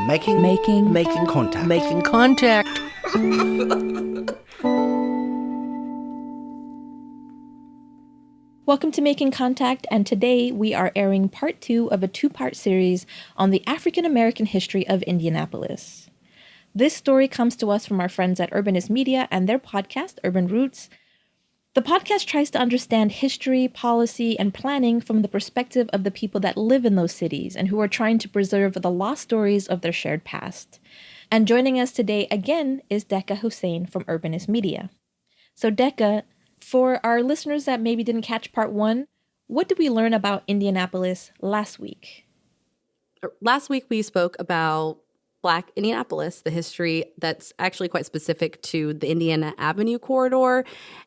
Making contact. Welcome to Making Contact, and today we are airing part 2 of a 2-part series on the African American history of Indianapolis. This story comes to us from our friends at Urbanist Media and their podcast, Urban Roots. The podcast tries to understand history, policy, and planning from the perspective of the people that live in those cities and who are trying to preserve the lost stories of their shared past. And joining us today again is Decca Hussein from Urbanist Media. So Decca, for our listeners that maybe didn't catch part 1, what did we learn about Indianapolis last week? Last week we spoke about Black Indianapolis, the history that's actually quite specific to the Indiana Avenue corridor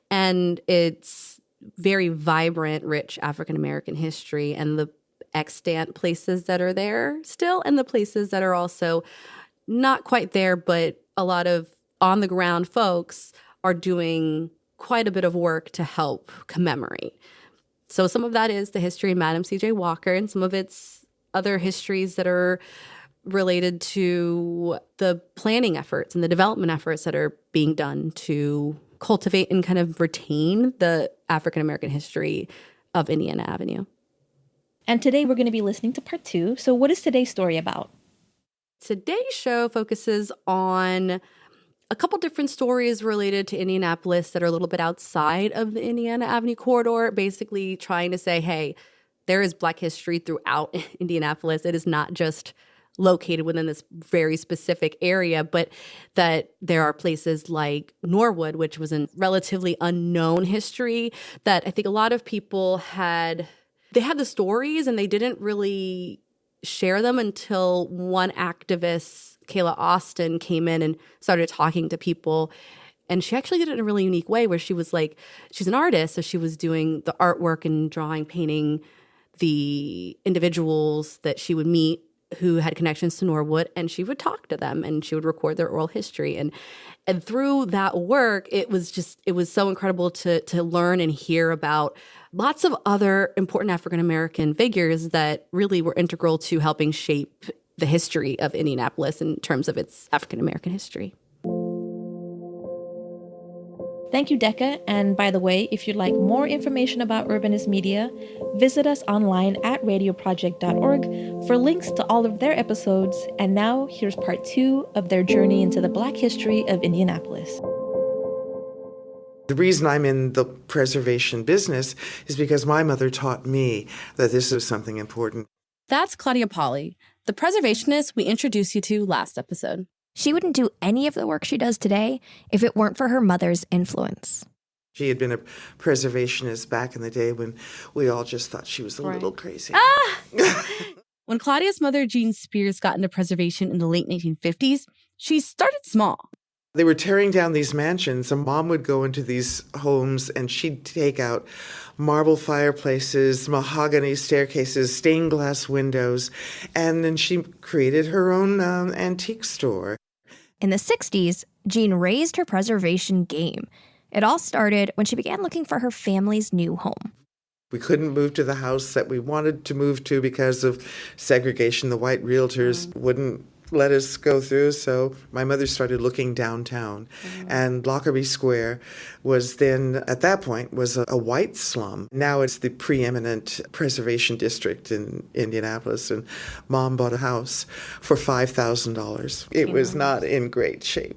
and its very vibrant, rich African-American history and the extant places that are there still and the places that are also not quite there, but a lot of on-the-ground folks are doing quite a bit of work to help commemorate. So some of that is the history of Madam C.J. Walker and some of its other histories that are related to the planning efforts and the development efforts that are being done to cultivate and kind of retain the African-American history of Indiana Avenue. And today we're going to be listening to part 2. So what is today's story about? Today's show focuses on a couple different stories related to Indianapolis that are a little bit outside of the Indiana Avenue corridor, basically trying to say, hey, there is Black history throughout Indianapolis. It is not just located within this very specific area, but that there are places like Norwood, which was a relatively unknown history that I think a lot of people had the stories and they didn't really share them until one activist, Kayla Austin, came in and started talking to people. And she actually did it in a really unique way where she was like, she's an artist, so she was doing the artwork and drawing, painting the individuals that she would meet who had connections to Norwood, and she would talk to them and she would record their oral history. And through that work, it was so incredible to learn and hear about lots of other important African-American figures that really were integral to helping shape the history of Indianapolis in terms of its African-American history. Thank you, Decca. And by the way, if you'd like more information about Urbanist Media, visit us online at radioproject.org for links to all of their episodes. And now here's part 2 of their journey into the Black history of Indianapolis. The reason I'm in the preservation business is because my mother taught me that this was something important. That's Claudia Pauly, the preservationist we introduced you to last episode. She wouldn't do any of the work she does today if it weren't for her mother's influence. She had been a preservationist back in the day when we all just thought she was a little crazy. When Claudia's mother, Jean Spears, got into preservation in the late 1950s, she started small. They were tearing down these mansions, and Mom would go into these homes and she'd take out marble fireplaces, mahogany staircases, stained glass windows, and then she created her own antique store. In the 60s, Jean raised her preservation game. It all started when she began looking for her family's new home. We couldn't move to the house that we wanted to move to because of segregation. The white realtors wouldn't let us go through, so my mother started looking downtown. And Lockerbie Square was then, at that point, was a white slum. Now it's the preeminent preservation district in Indianapolis, and Mom bought a house for $5,000. It was not in great shape.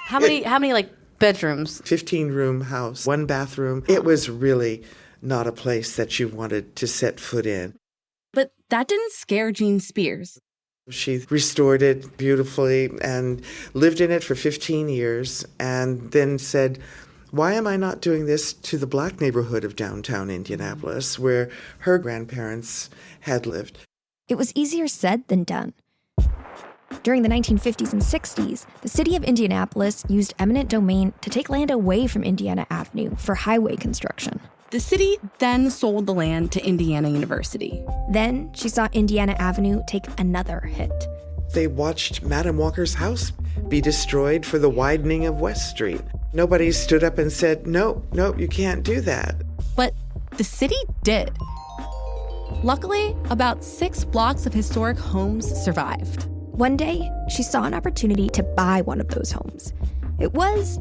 How many like bedrooms? 15-room house, 1 bathroom. It was really not a place that you wanted to set foot in. But that didn't scare Jean Spears. She restored it beautifully and lived in it for 15 years and then said, why am I not doing this to the Black neighborhood of downtown Indianapolis, where her grandparents had lived? It was easier said than done. During the 1950s and 60s, the city of Indianapolis used eminent domain to take land away from Indiana Avenue for highway construction. The city then sold the land to Indiana University. Then she saw Indiana Avenue take another hit. They watched Madam Walker's house be destroyed for the widening of West Street. Nobody stood up and said, no, you can't do that. But the city did. Luckily, about 6 blocks of historic homes survived. One day, she saw an opportunity to buy one of those homes. It was,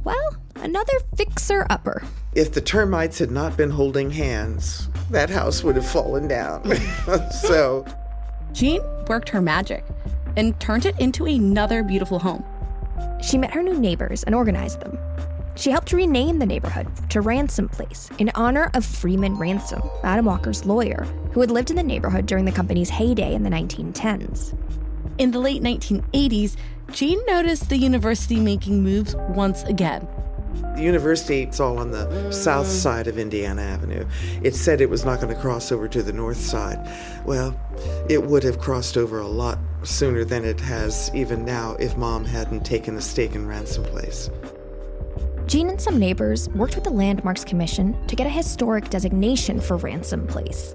well, another fixer-upper. If the termites had not been holding hands, that house would have fallen down. So Jean worked her magic and turned it into another beautiful home. She met her new neighbors and organized them. She helped rename the neighborhood to Ransom Place in honor of Freeman Ransom, Madam Walker's lawyer, who had lived in the neighborhood during the company's heyday in the 1910s. In the late 1980s, Jean noticed the university making moves once again. the university is all on the south side of Indiana Avenue. It said it was not going to cross over to the north side. Well, it would have crossed over a lot sooner than it has even now if Mom hadn't taken a stake in Ransom Place. Jean and some neighbors worked with the Landmarks Commission to get a historic designation for Ransom Place.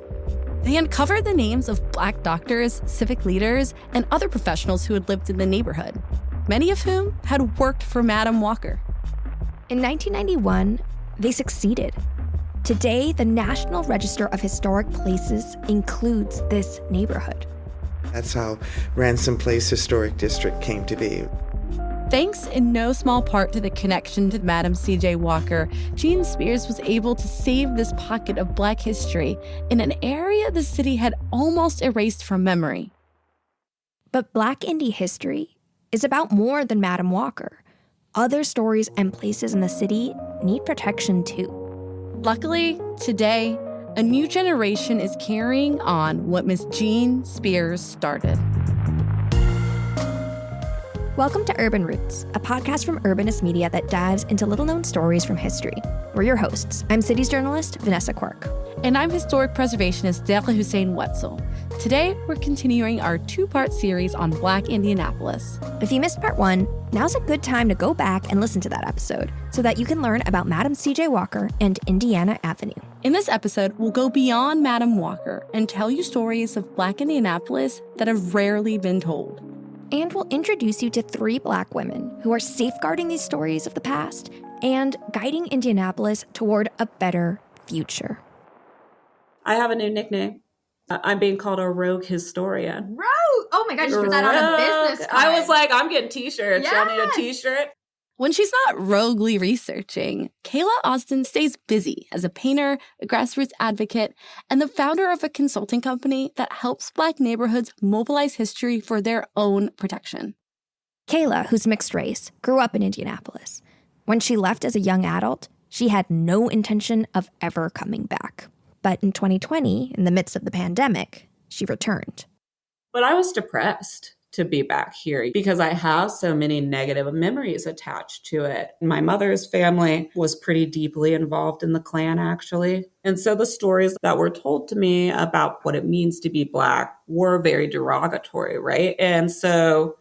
They uncovered the names of Black doctors, civic leaders, and other professionals who had lived in the neighborhood, many of whom had worked for Madam Walker. In 1991, they succeeded. Today, the National Register of Historic Places includes this neighborhood. That's how Ransom Place Historic District came to be. Thanks in no small part to the connection to Madam C.J. Walker, Jean Spears was able to save this pocket of Black history in an area the city had almost erased from memory. But Black indie history is about more than Madam Walker. Other stories and places in the city need protection too. Luckily, today, a new generation is carrying on what Miss Jean Spears started. Welcome to Urban Roots, a podcast from Urbanist Media that dives into little-known stories from history. We're your hosts. I'm cities journalist Vanessa Quirk. And I'm historic preservationist Deborah Hussein Wetzel. Today, we're continuing our two-part series on Black Indianapolis. If you missed part one, now's a good time to go back and listen to that episode so that you can learn about Madam C.J. Walker and Indiana Avenue. In this episode, we'll go beyond Madam Walker and tell you stories of Black Indianapolis that have rarely been told. And we'll introduce you to 3 Black women who are safeguarding these stories of the past and guiding Indianapolis toward a better future. I have a new nickname. I'm being called a rogue historian. Rogue! Oh my God, you put that on a business card. I was like, I'm getting t-shirts. Yes. Y'all need a t-shirt? When she's not roguely researching, Kayla Austin stays busy as a painter, a grassroots advocate, and the founder of a consulting company that helps Black neighborhoods mobilize history for their own protection. Kayla, who's mixed race, grew up in Indianapolis. When she left as a young adult, she had no intention of ever coming back. But in 2020, in the midst of the pandemic, she returned. But I was depressed to be back here because I have so many negative memories attached to it. My mother's family was pretty deeply involved in the Klan, actually. And so the stories that were told to me about what it means to be Black were very derogatory, right? And so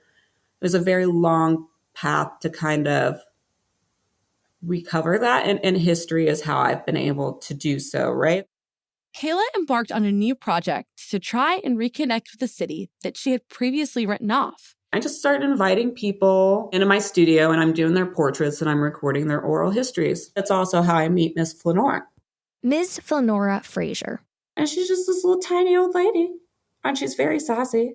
there's a very long path to kind of recover that. And history is how I've been able to do so, right? Kayla embarked on a new project to try and reconnect with the city that she had previously written off. I just started inviting people into my studio and I'm doing their portraits and I'm recording their oral histories. That's also how I meet Miss Flanora. Ms. Flanora Frazier. And she's just this little tiny old lady. And she's very sassy.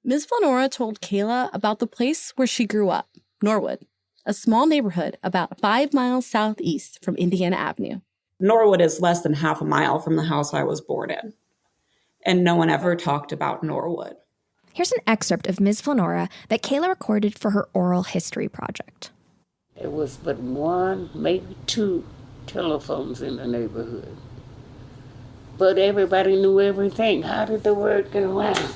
Ms. Flanora told Kayla about the place where she grew up, Norwood, a small neighborhood about 5 miles southeast from Indiana Avenue. Norwood is less than half a mile from the house I was born in. And no one ever talked about Norwood. Here's an excerpt of Ms. Flanora that Kayla recorded for her oral history project. There was but 1, maybe 2 telephones in the neighborhood. But everybody knew everything. How did the word get around?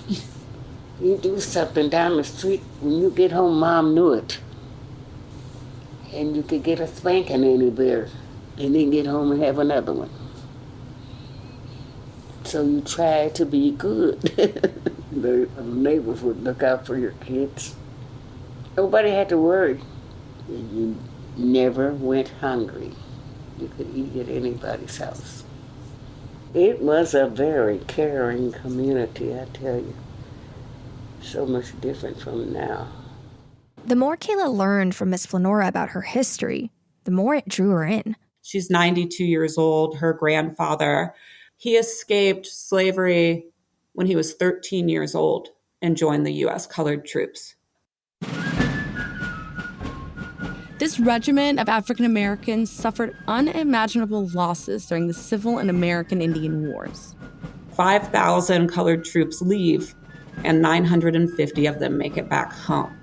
You do something down the street, when you get home, Mom knew it. And you could get a spanking anywhere. And then get home and have another one. So you try to be good. The neighbors would look out for your kids. Nobody had to worry. You never went hungry. You could eat at anybody's house. It was a very caring community, I tell you. So much different from now. The more Kayla learned from Ms. Flanora about her history, the more it drew her in. She's 92 years old. Her grandfather, he escaped slavery when he was 13 years old. and join the U.S. colored troops. This regiment of African Americans suffered unimaginable losses during the Civil and American Indian Wars. 5,000 colored troops leave, and 950 of them make it back home.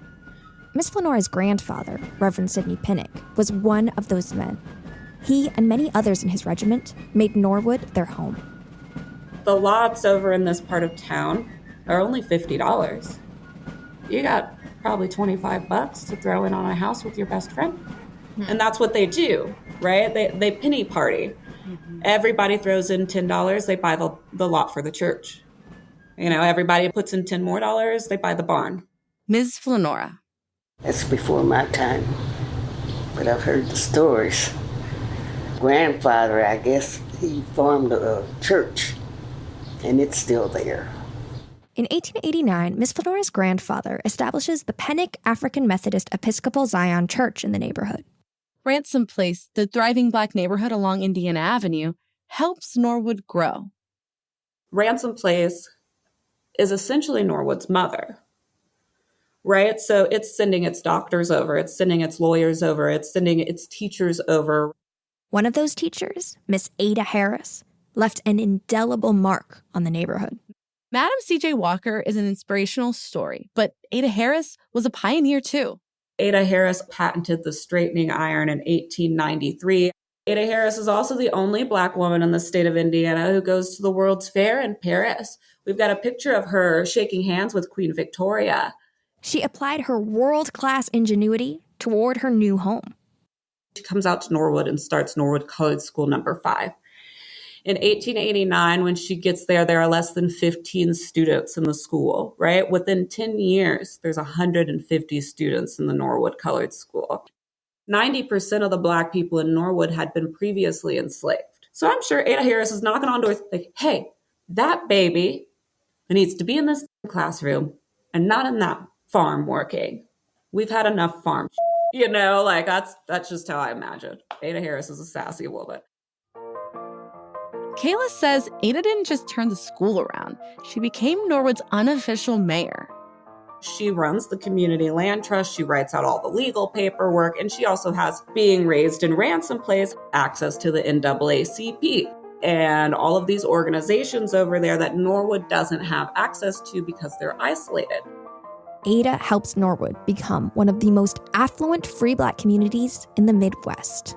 Miss Flenora's grandfather, Reverend Sidney Pinnock, was one of those men. He and many others in his regiment made Norwood their home. The lots over in this part of town are only $50. You got probably $25 to throw in on a house with your best friend. And that's what they do, right? They penny party. Everybody throws in $10, they buy the lot for the church. You know, everybody puts in $10 more, they buy the barn. Ms. Flenora. That's before my time, but I've heard the stories. Grandfather, I guess, he formed a church, and it's still there. In 1889, Miss Flenora's grandfather establishes the Pennock African Methodist Episcopal Zion Church in the neighborhood. Ransom Place, the thriving Black neighborhood along Indiana Avenue, helps Norwood grow. Ransom Place is essentially Norwood's mother, right? So it's sending its doctors over, it's sending its lawyers over, it's sending its teachers over. One of those teachers, Miss Ada Harris, left an indelible mark on the neighborhood. Madam C.J. Walker is an inspirational story, but Ada Harris was a pioneer too. Ada Harris patented the straightening iron in 1893. Ada Harris is also the only Black woman in the state of Indiana who goes to the World's Fair in Paris. We've got a picture of her shaking hands with Queen Victoria. She applied her world-class ingenuity toward her new home. She comes out to Norwood and starts Norwood Colored School number 5. In 1889, when she gets there, there are less than 15 students in the school, right? Within 10 years, there's 150 students in the Norwood Colored School. 90% of the Black people in Norwood had been previously enslaved. So I'm sure Ada Harris is knocking on doors like, hey, that baby needs to be in this classroom and not in that farm working. We've had enough farm, you know, like that's just how I imagine. Ada Harris is a sassy woman. Kayla says Ada didn't just turn the school around. She became Norwood's unofficial mayor. She runs the community land trust. She writes out all the legal paperwork. And she also has, being raised in Ransom Place, access to the NAACP and all of these organizations over there that Norwood doesn't have access to because they're isolated. Ada helps Norwood become one of the most affluent free Black communities in the Midwest.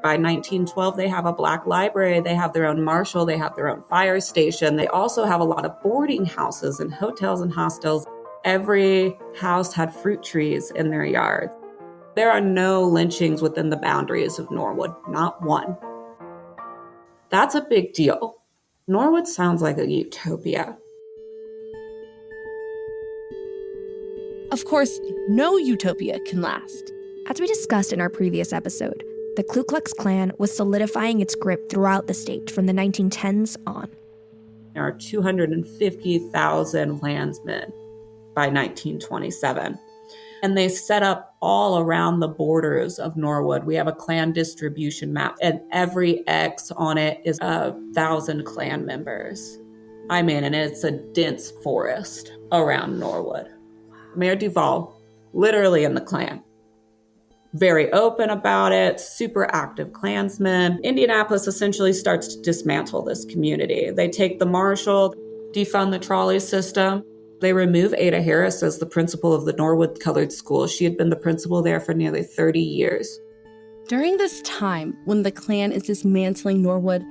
By 1912, they have a Black library, they have their own marshal, they have their own fire station. They also have a lot of boarding houses and hotels and hostels. Every house had fruit trees in their yard. There are no lynchings within the boundaries of Norwood, not one. That's a big deal. Norwood sounds like a utopia. Of course, no utopia can last. As we discussed in our previous episode, the Ku Klux Klan was solidifying its grip throughout the state from the 1910s on. There are 250,000 Klansmen by 1927. And they set up all around the borders of Norwood. We have a Klan distribution map, and every X on it is 1,000 Klan members. I mean, and it's a dense forest around Norwood. Mayor Duval, literally in the Klan. Very open about it, super active Klansmen. Indianapolis essentially starts to dismantle this community. They take the marshal, defund the trolley system. They remove Ada Harris as the principal of the Norwood Colored School. She had been the principal there for nearly 30 years. During this time, when the Klan is dismantling Norwood,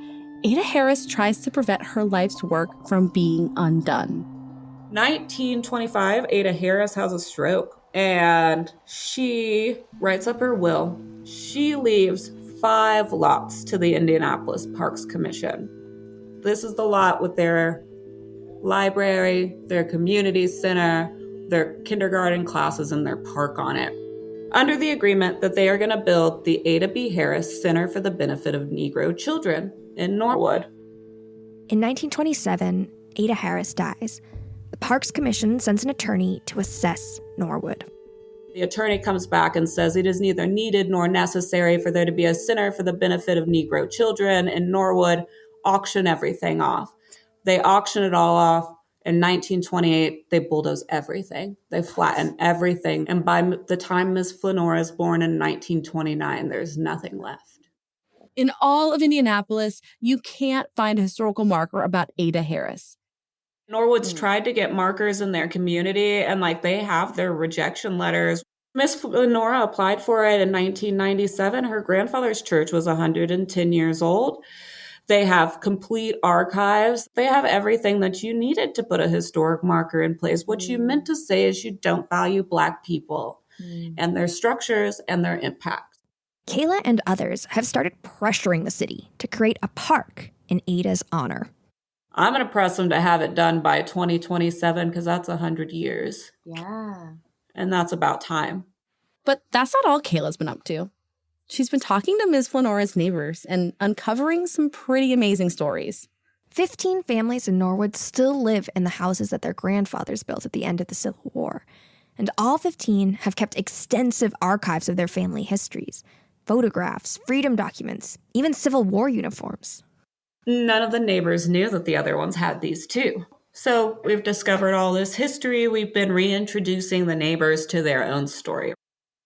Ada Harris tries to prevent her life's work from being undone. 1925, Ada Harris has a stroke. And she writes up her will. She leaves 5 lots to the Indianapolis Parks Commission. This is the lot with their library, their community center, their kindergarten classes, and their park on it. Under the agreement that they are going to build the Ada B. Harris Center for the Benefit of Negro Children in Norwood. In 1927, Ada Harris dies. The Parks Commission sends an attorney to assess Norwood. The attorney comes back and says it is neither needed nor necessary for there to be a center for the benefit of Negro children in Norwood. Auction everything off. They auction it all off, In 1928, they bulldoze everything. They flatten everything. And by the time Miss Flanora is born in 1929, there's nothing left. In all of Indianapolis, you can't find a historical marker about Ada Harris. Norwood's tried to get markers in their community, and they have their rejection letters. Miss Flanora applied for it in 1997. Her grandfather's church was 110 years old. They have complete archives. They have everything that you needed to put a historic marker in place. What you meant to say is you don't value Black people and their structures and their impact. Kayla and others have started pressuring the city to create a park in Ada's honor. I'm going to press them to have it done by 2027 because that's 100 years. Yeah. And that's about time. But that's not all Kayla's been up to. She's been talking to Ms. Flanora's neighbors and uncovering some pretty amazing stories. 15 families in Norwood still live in the houses that their grandfathers built at the end of the Civil War. And all 15 have kept extensive archives of their family histories. Photographs, freedom documents, even Civil War uniforms. None of the neighbors knew that the other ones had these too. So we've discovered all this history. We've been reintroducing the neighbors to their own story.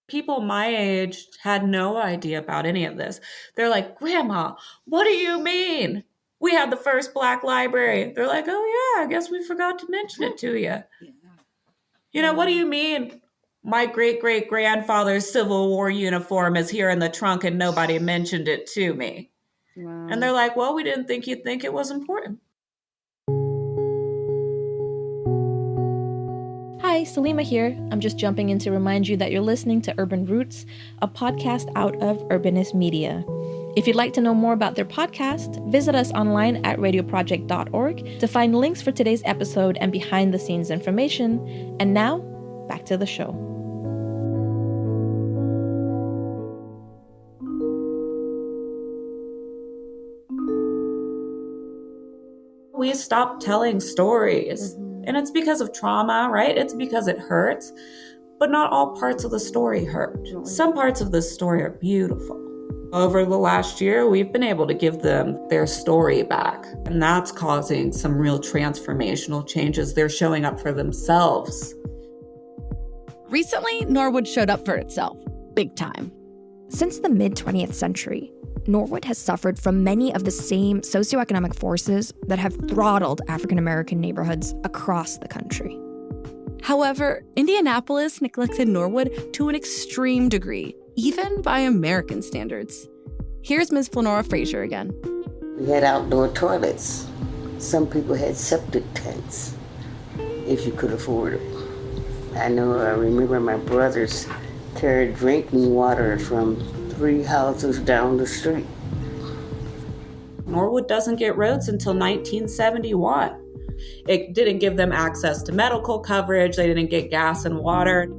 People my age had no idea about any of this. They're like, Grandma, what do you mean? We had the first Black library. They're like, oh yeah, I guess we forgot to mention it to you. You know, what do you mean? My great-great-grandfather's Civil War uniform is here in the trunk and nobody mentioned it to me. Wow. And they're like, well, we didn't think you'd think it was important. Hi, Salima here. I'm just jumping in to remind you that you're listening to Urban Roots, a podcast out of Urbanist Media. If you'd like to know more about their podcast, visit us online at radioproject.org to find links for today's episode and behind-the-scenes information. And now, back to the show. We stopped telling stories. And it's because of trauma, right? It's because it hurts. But not all parts of the story hurt. Some parts of the story are beautiful. Over the last year, we've been able to give them their story back. And that's causing some real transformational changes. They're showing up for themselves. Recently, Norwood showed up for itself, big time. Since the mid-20th century, Norwood has suffered from many of the same socioeconomic forces that have throttled African-American neighborhoods across the country. However, Indianapolis neglected Norwood to an extreme degree, even by American standards. Here's Ms. Flanora Frazier again. We had outdoor toilets. Some people had septic tanks, if you could afford it. I remember my brothers carried drinking water from 3 houses down the street. Norwood doesn't get roads until 1971. It didn't give them access to medical coverage. They didn't get gas and water.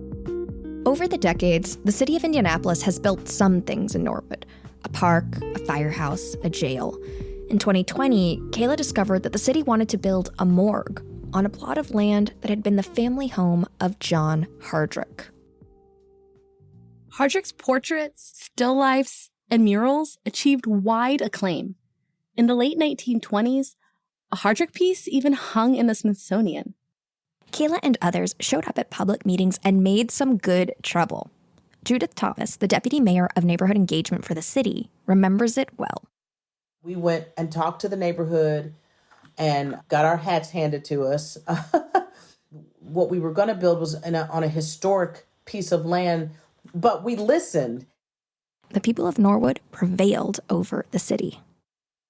Over the decades, the city of Indianapolis has built some things in Norwood: a park, a firehouse, a jail. In 2020, Kayla discovered that the city wanted to build a morgue on a plot of land that had been the family home of John Hardrick. Hardrick's portraits, still lifes, and murals achieved wide acclaim. In the late 1920s, a Hardrick piece even hung in the Smithsonian. Kayla and others showed up at public meetings and made some good trouble. Judith Thomas, the deputy mayor of neighborhood engagement for the city, remembers it well. We went and talked to the neighborhood and got our hats handed to us. What we were going to build was on a historic piece of land, but we listened. The people of Norwood prevailed over the city.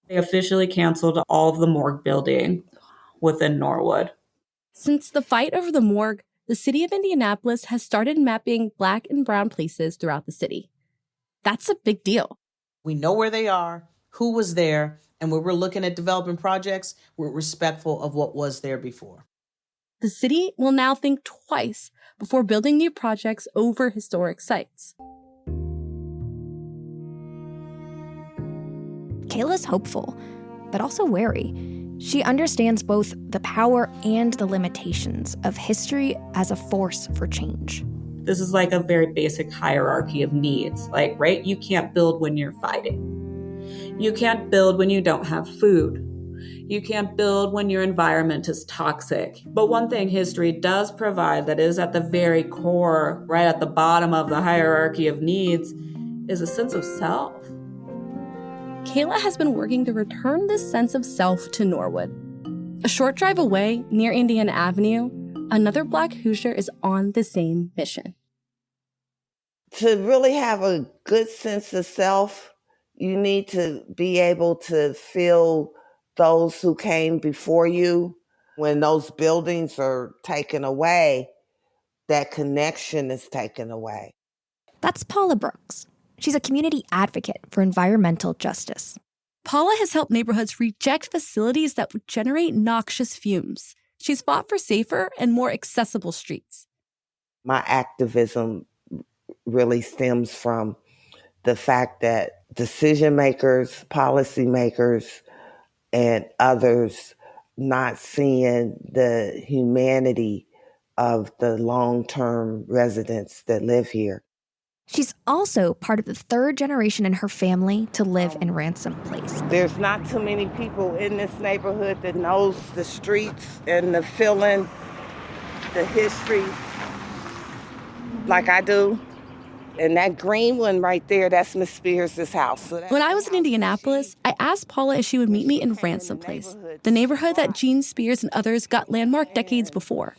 They officially canceled all of the morgue building within Norwood. Since the fight over the morgue, the city of Indianapolis has started mapping Black and brown places throughout the city. That's a big deal. We know where they are, who was there, and when we're looking at developing projects, we're respectful of what was there before. The city will now think twice before building new projects over historic sites. Kayla's hopeful, but also wary. She understands both the power and the limitations of history as a force for change. This is like a very basic hierarchy of needs. Right? You can't build when you're fighting. You can't build when you don't have food. You can't build when your environment is toxic. But one thing history does provide that is at the very core, right at the bottom of the hierarchy of needs, is a sense of self. Kayla has been working to return this sense of self to Norwood. A short drive away, near Indiana Avenue, another Black Hoosier is on the same mission. To really have a good sense of self, you need to be able to feel those who came before you. When those buildings are taken away, that connection is taken away. That's Paula Brooks. She's a community advocate for environmental justice. Paula has helped neighborhoods reject facilities that would generate noxious fumes. She's fought for safer and more accessible streets. My activism really stems from the fact that decision makers, policy makers, and others not seeing the humanity of the long-term residents that live here. She's also part of the third generation in her family to live in Ransom Place. There's not too many people in this neighborhood that knows the streets and the feeling, the history like I do. And that green one right there, that's Miss Spears' house. When I was in Indianapolis, I asked Paula if she would meet me in Ransom Place, the neighborhood that Jean Spears and others got landmarked decades before.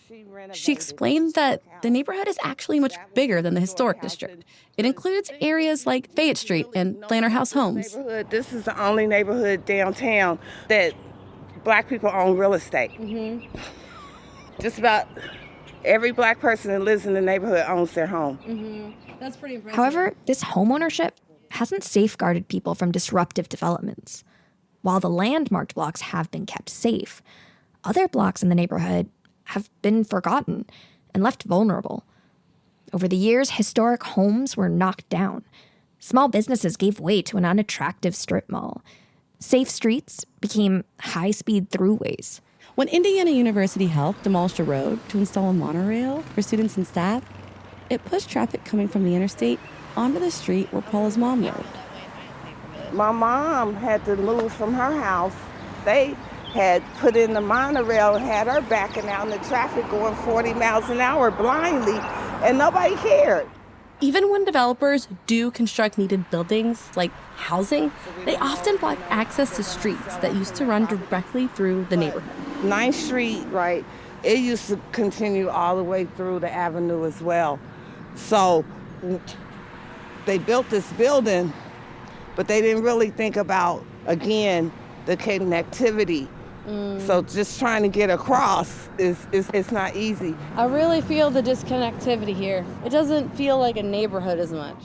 She explained that the neighborhood is actually much bigger than the historic district. It includes areas like Fayette Street and Planter House Homes. This is the only neighborhood downtown that Black people own real estate. Mm-hmm. Just about every Black person that lives in the neighborhood owns their home. Mm-hmm. That's pretty impressive. However, this homeownership hasn't safeguarded people from disruptive developments. While the landmarked blocks have been kept safe, other blocks in the neighborhood have been forgotten and left vulnerable. Over the years, historic homes were knocked down. Small businesses gave way to an unattractive strip mall. Safe streets became high-speed throughways. When Indiana University Health demolished a road to install a monorail for students and staff, it pushed traffic coming from the interstate onto the street where Paula's mom lived. My mom had to move from her house. They had put in the monorail and had her backing out in the traffic going 40 miles an hour blindly, and nobody cared. Even when developers do construct needed buildings, like housing, they often block access to streets that used to run directly through the neighborhood. 9th Street, right, it used to continue all the way through the avenue as well. So they built this building, but they didn't really think about, again, the connectivity. So just trying to get across it's not easy. I really feel the disconnectivity here. It doesn't feel like a neighborhood as much.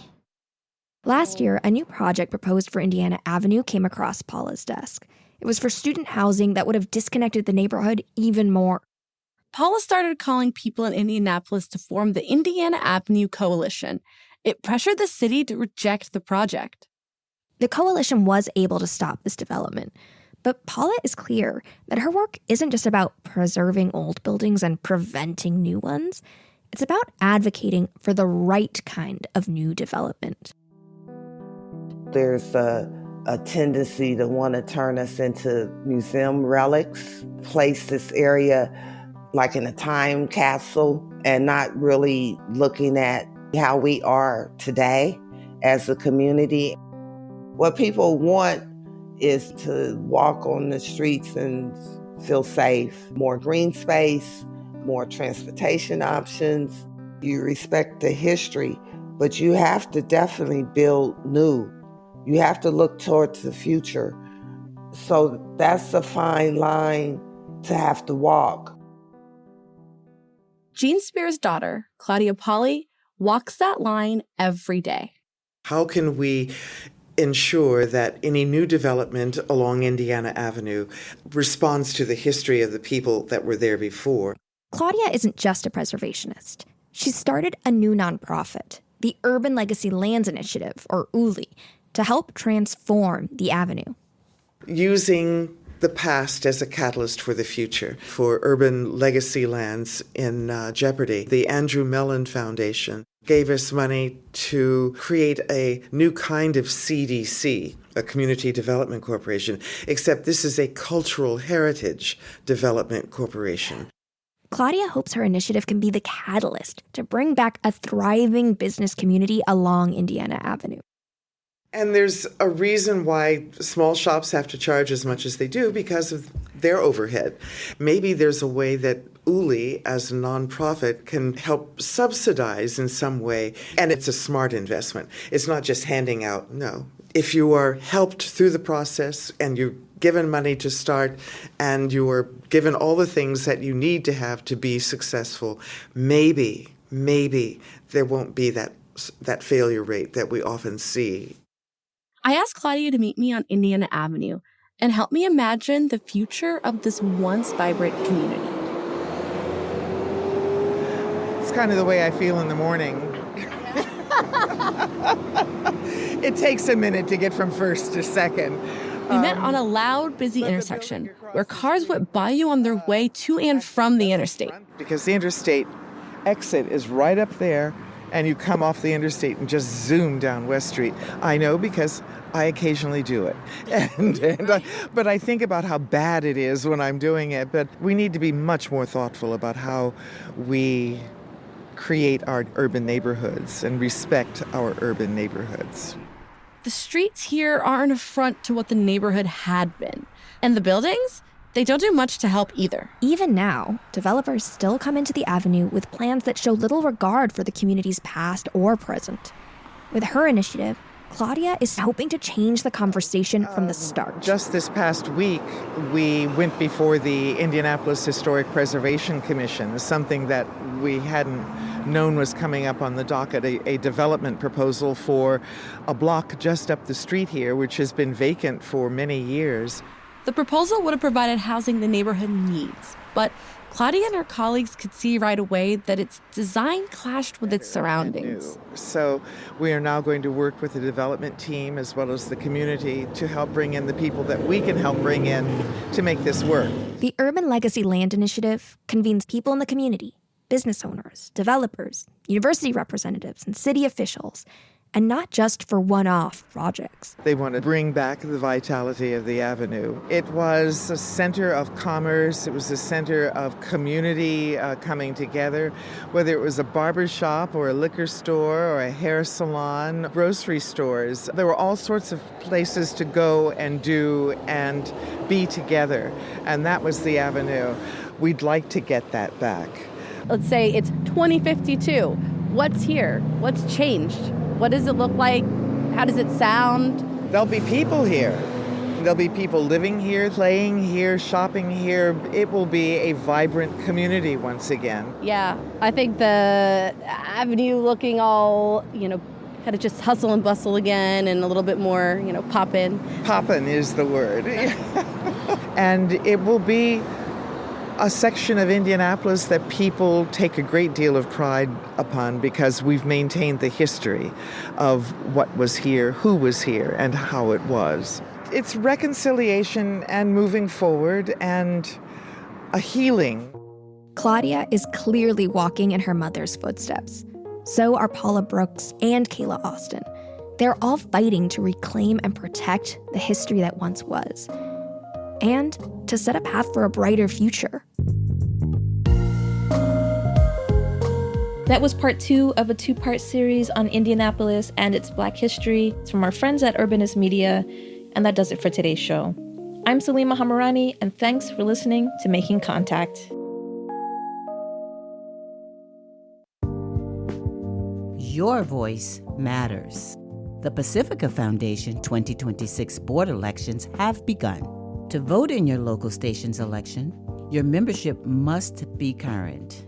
Last year, a new project proposed for Indiana Avenue came across Paula's desk. It was for student housing that would have disconnected the neighborhood even more. Paula started calling people in Indianapolis to form the Indiana Avenue Coalition. It pressured the city to reject the project. The coalition was able to stop this development. But Paula is clear that her work isn't just about preserving old buildings and preventing new ones. It's about advocating for the right kind of new development. There's a tendency to want to turn us into museum relics, place this area like in a time capsule, and not really looking at how we are today as a community. What people want is to walk on the streets and feel safe. More green space, more transportation options. You respect the history, but you have to definitely build new. You have to look towards the future. So that's a fine line to have to walk. Jean Spears' daughter, Claudia Polly, walks that line every day. How can we ensure that any new development along Indiana Avenue responds to the history of the people that were there before? Claudia isn't just a preservationist. She started a new nonprofit, the Urban Legacy Lands Initiative, or ULI, to help transform the avenue. Using the past as a catalyst for the future, for urban legacy lands in jeopardy. The Andrew Mellon Foundation gave us money to create a new kind of CDC, a Community Development Corporation, except this is a cultural heritage development corporation. Claudia hopes her initiative can be the catalyst to bring back a thriving business community along Indiana Avenue. And there's a reason why small shops have to charge as much as they do, because of their overhead. Maybe there's a way that Uli, as a nonprofit, can help subsidize in some way. And it's a smart investment. It's not just handing out, no. If you are helped through the process and you're given money to start and you are given all the things that you need to have to be successful, maybe there won't be that failure rate that we often see. I asked Claudia to meet me on Indiana Avenue and help me imagine the future of this once vibrant community. It's kind of the way I feel in the morning. It takes a minute to get from first to second. We met on a loud, busy intersection where cars went by you on their way to and from the interstate. Because the interstate exit is right up there, and you come off the interstate and just zoom down West Street. I know because I occasionally do it. But I think about how bad it is when I'm doing it. But we need to be much more thoughtful about how we create our urban neighborhoods and respect our urban neighborhoods. The streets here are an affront to what the neighborhood had been. And the buildings? They don't do much to help either. Even now, developers still come into the avenue with plans that show little regard for the community's past or present. With her initiative, Claudia is hoping to change the conversation from the start. Just this past week, we went before the Indianapolis Historic Preservation Commission, something that we hadn't known was coming up on the docket, a development proposal for a block just up the street here, which has been vacant for many years. The proposal would have provided housing the neighborhood needs, but Claudia and her colleagues could see right away that its design clashed with its surroundings. So we are now going to work with the development team as well as the community to help bring in the people that we can help bring in to make this work. The Urban Legacy Land Initiative convenes people in the community, business owners, developers, university representatives, and city officials, and not just for one-off projects. They want to bring back the vitality of the avenue. It was a center of commerce. It was a center of community coming together, whether it was a barber shop or a liquor store or a hair salon, grocery stores. There were all sorts of places to go and do and be together, and that was the avenue. We'd like to get that back. Let's say it's 2052. What's here? What's changed? What does it look like? How does it sound? There'll be people here. There'll be people living here, playing here, shopping here. It will be a vibrant community once again. Yeah, I think the avenue looking all, kind of just hustle and bustle again and a little bit more, poppin'. Poppin' is the word. And it will be a section of Indianapolis that people take a great deal of pride upon because we've maintained the history of what was here, who was here, and how it was. It's reconciliation and moving forward and a healing. Claudia is clearly walking in her mother's footsteps. So are Paula Brooks and Kayla Austin. They're all fighting to reclaim and protect the history that once was, and to set a path for a brighter future. That was part 2 of a 2-part series on Indianapolis and its Black history. It's from our friends at Urbanist Media, and that does it for today's show. I'm Salima Hamarani, and thanks for listening to Making Contact. Your voice matters. The Pacifica Foundation 2026 board elections have begun. To vote in your local station's election, your membership must be current.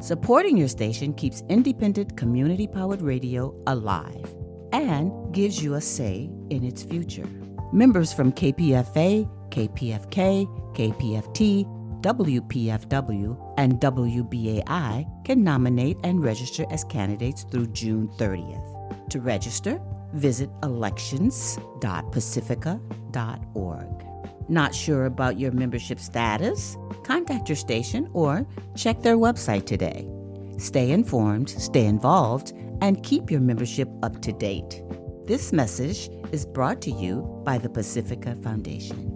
Supporting your station keeps independent community-powered radio alive and gives you a say in its future. Members from KPFA, KPFK, KPFT, WPFW, and WBAI can nominate and register as candidates through June 30th. To register, visit elections.pacifica.org. Not sure about your membership status? Contact your station or check their website today. Stay informed, stay involved, and keep your membership up to date. This message is brought to you by the Pacifica Foundation.